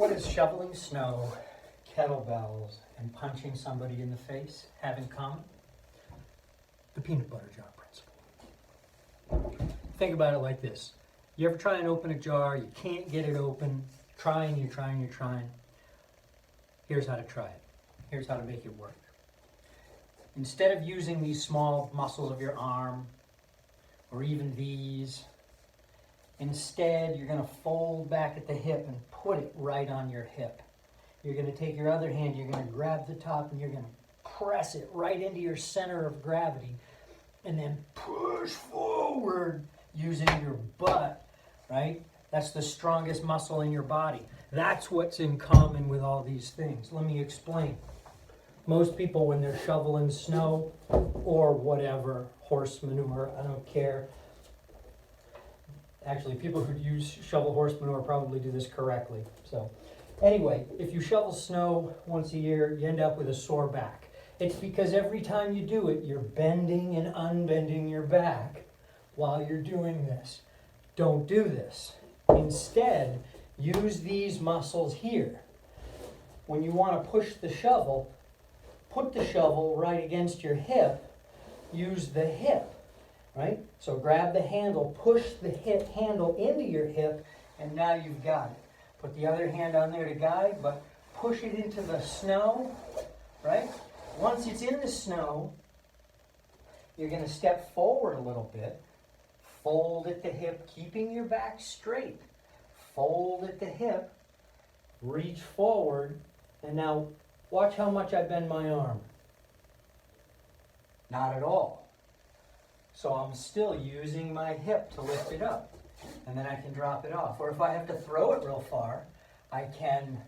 What does shoveling snow, kettlebells, and punching somebody in the face have in common? The peanut butter jar principle. Think about it like this. You ever try and open a jar, you can't get it open, you're trying. Here's how to try it. Here's how to make it work. Instead of using these small muscles of your arm, or even these, instead you're going to fold back at the hip and put it right on your hip. You're going to take your other hand, you're going to grab the top and you're going to press it right into your center of gravity and then push forward using your butt, right? That's the strongest muscle in your body. That's what's in common with all these things. Let me explain. Most people, when they're shoveling snow or whatever, horse manure, I don't care. Actually, people who shovel horse manure probably do this correctly. So anyway, if you shovel snow once a year, you end up with a sore back. It's because every time you do it, you're bending and unbending your back while you're doing this. Don't do this. Instead, use these muscles here. When you want to push the shovel, put the shovel right against your hip. Use the hip, right? So grab the handle, push the hip handle into your hip, and now you've got it. Put the other hand on there to guide, but push it into the snow, right? Once it's in the snow, you're going to step forward a little bit. Fold at the hip, keeping your back straight. Fold at the hip, reach forward, and now watch how much I bend my arm. Not at all. So I'm still using my hip to lift it up, and then I can drop it off. Or if I have to throw it real far, I can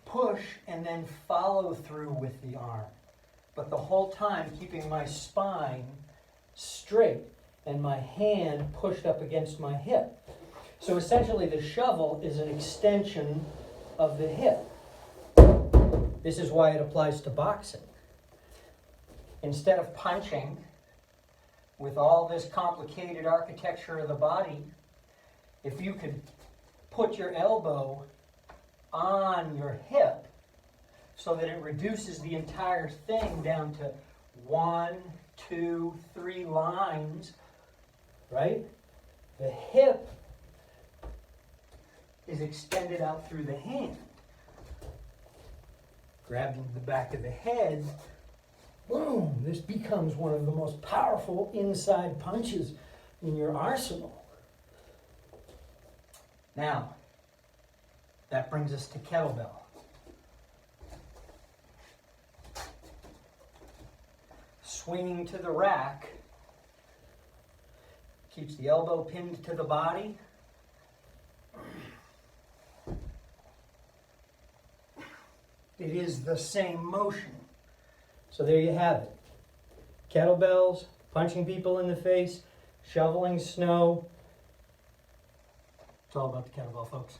push and then follow through with the arm. But the whole time keeping my spine straight and my hand pushed up against my hip. So essentially the shovel is an extension of the hip. This is why it applies to boxing. Instead of punching with all this complicated architecture of the body, if you could put your elbow on your hip so that it reduces the entire thing down to 1, 2, 3 lines, right? The hip is extended out through the hand. Grabbing the back of the head, boom, this becomes one of the most powerful inside punches in your arsenal. Now, that brings us to kettlebell. Swinging to the rack keeps the elbow pinned to the body. It is the same motion. So there you have it. Kettlebells, punching people in the face, shoveling snow. It's all about the kettlebell, folks.